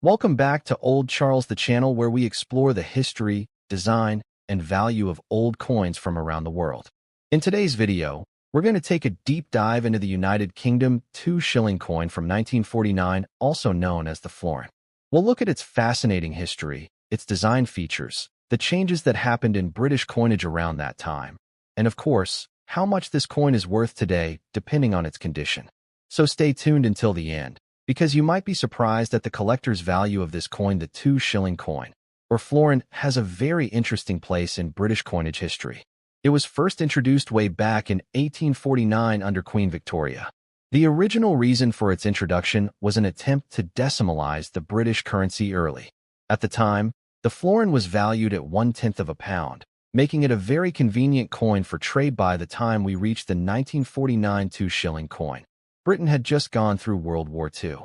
Welcome back to Old Charles, the channel where we explore the history, design, and value of old coins from around the world. In today's video, we're going to take a deep dive into the United Kingdom 2 shilling coin from 1949, also known as the florin. We'll look at its fascinating history, its design features, the changes that happened in British coinage around that time, and of course, how much this coin is worth today, depending on its condition. So stay tuned until the end, because you might be surprised at the collector's value of this coin. The 2 shilling coin, or florin, has a very interesting place in British coinage history. It was first introduced way back in 1849 under Queen Victoria. The original reason for its introduction was an attempt to decimalize the British currency early. At the time, the florin was valued at 1/10 of a pound, making it a very convenient coin for trade. By the time we reached the 1949 2 shilling coin, Britain had just gone through World War II.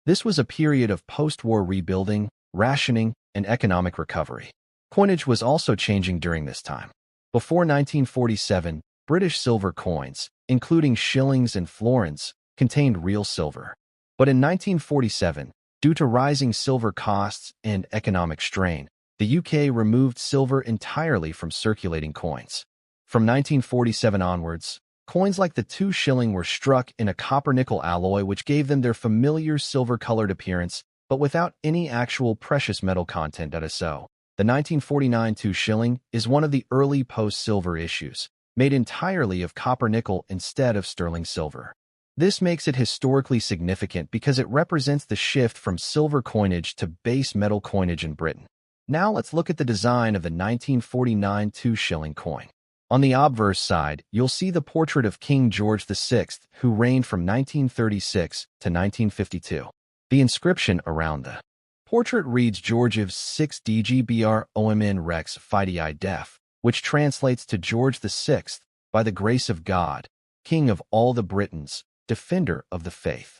This was a period of post-war rebuilding, rationing, and economic recovery. Coinage was also changing during this time. Before 1947, British silver coins, including shillings and florins, contained real silver. But in 1947, due to rising silver costs and economic strain, the UK removed silver entirely from circulating coins. From 1947 onwards, coins like the 2 shilling were struck in a copper-nickel alloy, which gave them their familiar silver-colored appearance, but without any actual precious metal content. So, the 1949 2 shilling is one of the early post-silver issues, made entirely of copper-nickel instead of sterling silver. This makes it historically significant because it represents the shift from silver coinage to base metal coinage in Britain. Now let's look at the design of the 1949 2 shilling coin. On the obverse side, you'll see the portrait of King George VI, who reigned from 1936 to 1952. The inscription around the portrait reads George VI DGBROMN Rex Fidei Def, which translates to George VI, by the grace of God, King of all the Britons, Defender of the Faith.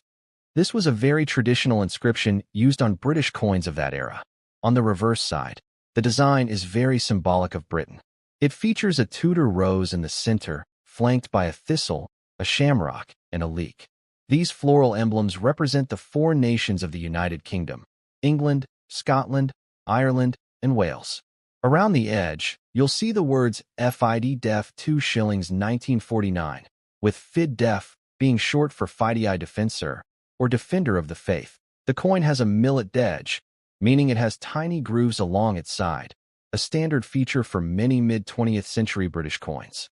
This was a very traditional inscription used on British coins of that era. On the reverse side, the design is very symbolic of Britain. It features a Tudor rose in the center, flanked by a thistle, a shamrock, and a leek. These floral emblems represent the 4 nations of the United Kingdom: England, Scotland, Ireland, and Wales. Around the edge, you'll see the words FID Def 2 shillings 1949, with Fid Def being short for Fidei Defensor, or Defender of the Faith. The coin has a millet edge, meaning it has tiny grooves along its side, a standard feature for many mid-20th century British coins.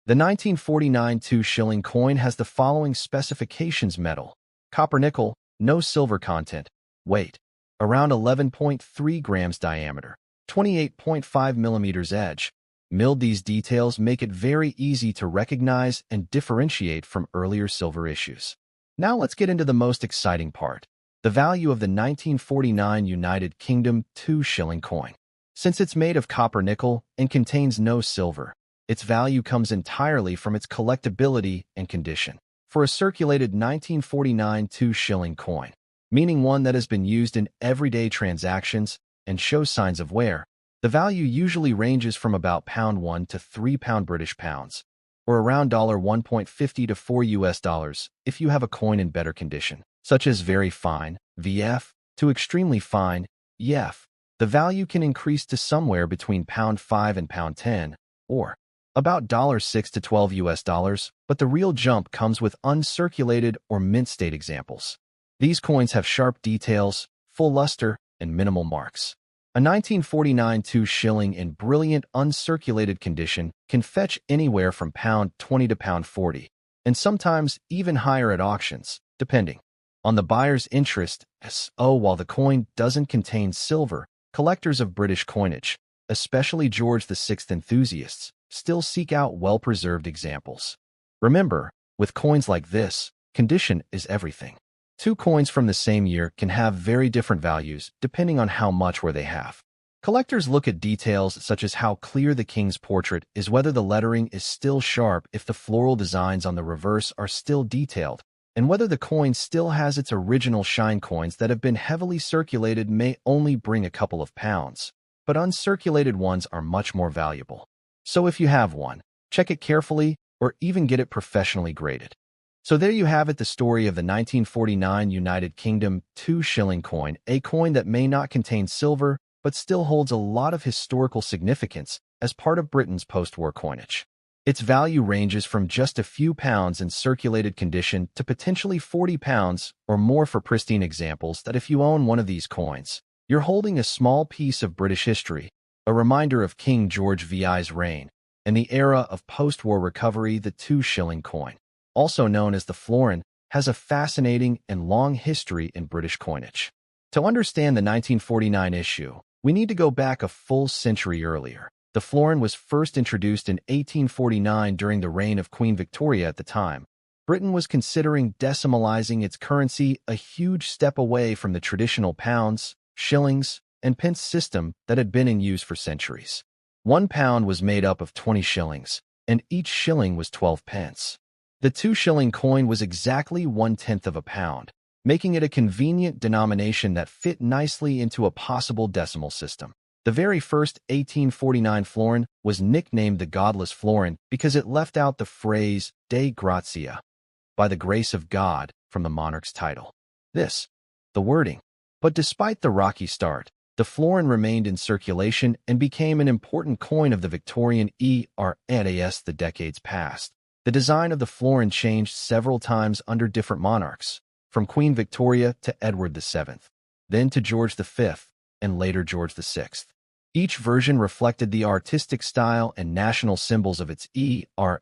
The 1949 2 shilling coin has the following specifications: metal, copper-nickel, no silver content, weight, around 11.3 grams diameter, 28.5 millimeters edge. Milled. These details make it very easy to recognize and differentiate from earlier silver issues. Now let's get into the most exciting part: the value of the 1949 United Kingdom 2 shilling coin. Since it's made of copper-nickel and contains no silver, its value comes entirely from its collectability and condition. For a circulated 1949 2 shilling coin, meaning one that has been used in everyday transactions and shows signs of wear, the value usually ranges from about £1 to £3 British pounds, or around $1.50 to $4 US if you have a coin in better condition, such as very fine VF to extremely fine EF. The value can increase to somewhere between £5 and £10, or about $6 to $12 US, but the real jump comes with uncirculated or mint state examples. These coins have sharp details, full luster, and minimal marks. A 1949 2 shilling in brilliant uncirculated condition can fetch anywhere from £20 to £40, and sometimes even higher at auctions, depending on the buyer's interest. While the coin doesn't contain silver, collectors of British coinage, especially George VI enthusiasts, still seek out well-preserved examples. Remember, with coins like this, condition is everything. 2 coins from the same year can have very different values depending on how much wear they have. Collectors look at details such as how clear the king's portrait is, whether the lettering is still sharp, if the floral designs on the reverse are still detailed, and whether the coin still has its original shine. Coins that have been heavily circulated may only bring a couple of pounds, but uncirculated ones are much more valuable. So if you have one, check it carefully or even get it professionally graded. So there you have it, the story of the 1949 United Kingdom 2 shilling coin, a coin that may not contain silver, but still holds a lot of historical significance as part of Britain's post-war coinage. Its value ranges from just a few pounds in circulated condition to potentially £40 or more for pristine examples that if you own one of these coins, you're holding a small piece of British history, a reminder of King George VI's reign, and the era of post-war recovery. The 2 shilling coin, also known as the florin, has a fascinating and long history in British coinage. To understand the 1949 issue, we need to go back a full century earlier. The florin was first introduced in 1849 during the reign of Queen Victoria. At the time, Britain was considering decimalizing its currency, a huge step away from the traditional pounds, shillings, and pence system that had been in use for centuries. 1 pound was made up of 20 shillings, and each shilling was 12 pence. The 2 shilling coin was exactly 1/10 of a pound, making it a convenient denomination that fit nicely into a possible decimal system. The very first 1849 florin was nicknamed the Godless Florin because it left out the phrase "Dei Gratia," by the grace of God, from the monarch's title. The wording. But despite the rocky start, the florin remained in circulation and became an important coin of the Victorian era. As the decades passed, the design of the florin changed several times under different monarchs, from Queen Victoria to Edward VII, then to George V, and later George VI. Each version reflected the artistic style and national symbols of its era.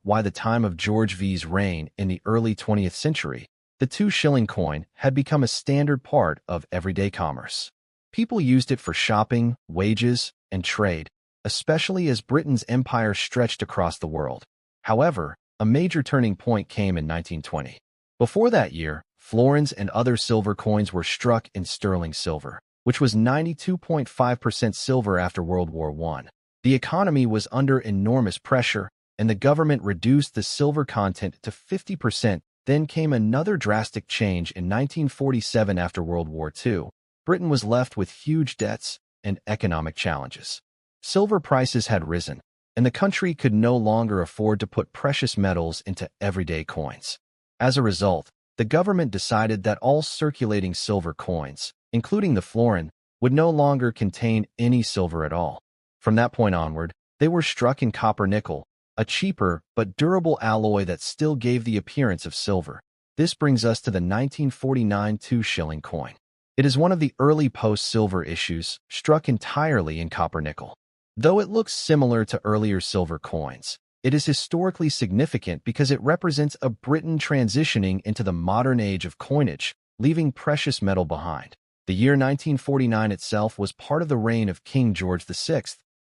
By the time of George V's reign in the early 20th century, the 2 shilling coin had become a standard part of everyday commerce. People used it for shopping, wages, and trade, especially as Britain's empire stretched across the world. However, a major turning point came in 1920. Before that year, florins and other silver coins were struck in sterling silver, which was 92.5% silver after World War I. The economy was under enormous pressure, and the government reduced the silver content to 50%. Then came another drastic change in 1947 after World War II. Britain was left with huge debts and economic challenges. Silver prices had risen, and the country could no longer afford to put precious metals into everyday coins. As a result, the government decided that all circulating silver coins, including the florin, would no longer contain any silver at all. From that point onward, they were struck in copper-nickel, a cheaper but durable alloy that still gave the appearance of silver. This brings us to the 1949 2 shilling coin. It is one of the early post-silver issues, struck entirely in copper-nickel. Though it looks similar to earlier silver coins, it is historically significant because it represents a Britain transitioning into the modern age of coinage, leaving precious metal behind. The year 1949 itself was part of the reign of King George VI,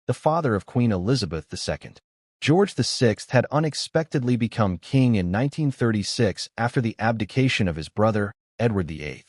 the father of Queen Elizabeth II. George VI had unexpectedly become king in 1936 after the abdication of his brother, Edward VIII.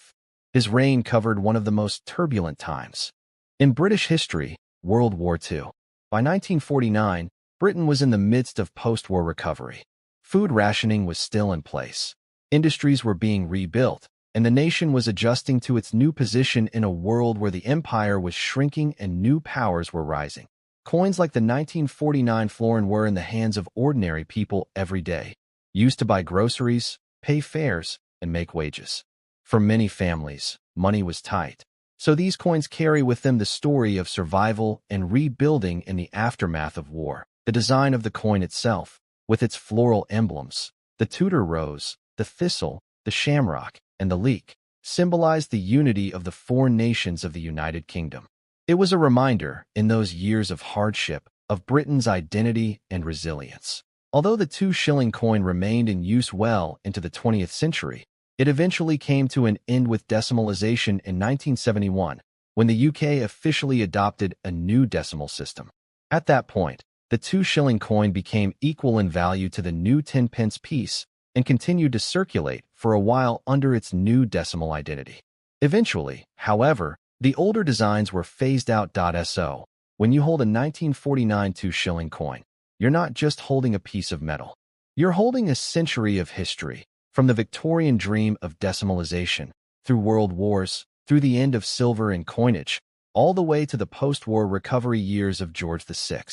His reign covered one of the most turbulent times in British history, World War II. By 1949, Britain was in the midst of post-war recovery. Food rationing was still in place. Industries were being rebuilt, and the nation was adjusting to its new position in a world where the empire was shrinking and new powers were rising. Coins like the 1949 florin were in the hands of ordinary people every day, used to buy groceries, pay fares, and make wages. For many families, money was tight, so these coins carry with them the story of survival and rebuilding in the aftermath of war. The design of the coin itself, with its floral emblems, the Tudor rose, the thistle, the shamrock, and the leek, symbolized the unity of the four nations of the United Kingdom. It was a reminder, in those years of hardship, of Britain's identity and resilience. Although the 2 shilling coin remained in use well into the 20th century, it eventually came to an end with decimalization in 1971, when the UK officially adopted a new decimal system. At that point, the 2 shilling coin became equal in value to the new 10-pence piece and continued to circulate for a while under its new decimal identity. Eventually, however, the older designs were phased out. So, when you hold a 1949 2 shilling coin, you're not just holding a piece of metal. You're holding a century of history, from the Victorian dream of decimalization, through world wars, through the end of silver and coinage, all the way to the post-war recovery years of George VI.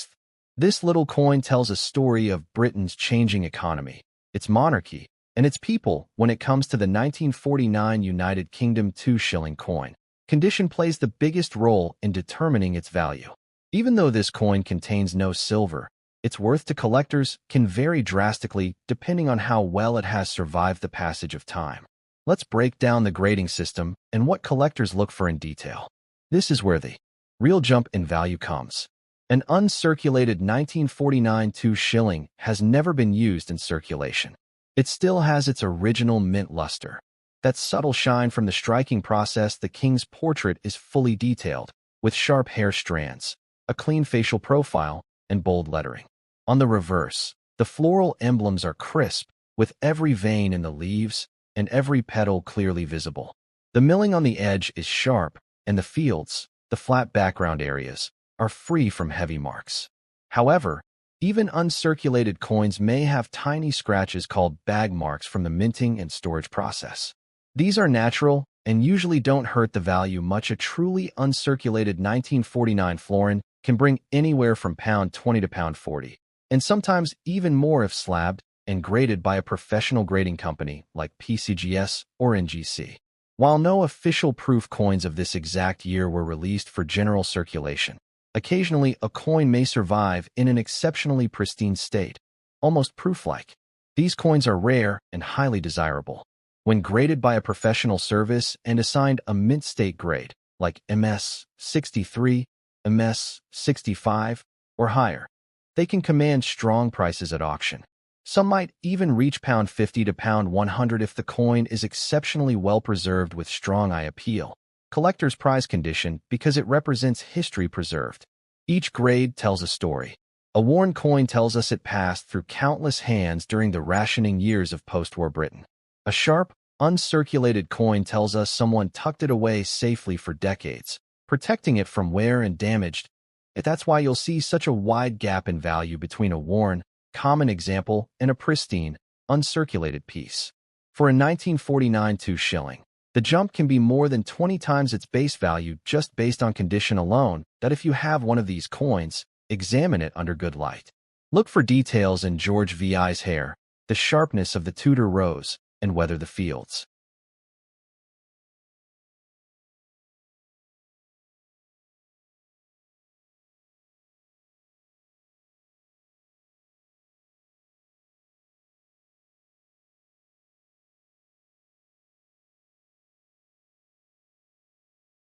This little coin tells a story of Britain's changing economy, its monarchy, and its people when it comes to the 1949 United Kingdom 2 shilling coin. Condition plays the biggest role in determining its value. Even though this coin contains no silver, its worth to collectors can vary drastically depending on how well it has survived the passage of time. Let's break down the grading system and what collectors look for in detail. This is where the real jump in value comes. An uncirculated 1949 2 shilling has never been used in circulation. It still has its original mint luster. That subtle shine from the striking process. The king's portrait is fully detailed, with sharp hair strands, a clean facial profile, and bold lettering. On the reverse, the floral emblems are crisp, with every vein in the leaves and every petal clearly visible. The milling on the edge is sharp, and the fields, the flat background areas, are free from heavy marks. However, even uncirculated coins may have tiny scratches called bag marks from the minting and storage process. These are natural and usually don't hurt the value much. A truly uncirculated 1949 florin can bring anywhere from £20 to £40, and sometimes even more if slabbed and graded by a professional grading company like PCGS or NGC. While no official proof coins of this exact year were released for general circulation, occasionally a coin may survive in an exceptionally pristine state, almost proof-like. These coins are rare and highly desirable. When graded by a professional service and assigned a mint state grade, like MS 63, MS 65, or higher, they can command strong prices at auction. Some might even reach £50 to £100 if the coin is exceptionally well preserved with strong eye appeal. Collector's prize condition because it represents history preserved. Each grade tells a story. A worn coin tells us it passed through countless hands during the rationing years of post-war Britain. A sharp, uncirculated coin tells us someone tucked it away safely for decades, protecting it from wear and damage. That's why you'll see such a wide gap in value between a worn, common example and a pristine, uncirculated piece. For a 1949 2 shilling, the jump can be more than 20 times its base value just based on condition alone. That if you have one of these coins, examine it under good light. Look for details in George VI's hair, the sharpness of the Tudor rose, and weather the fields.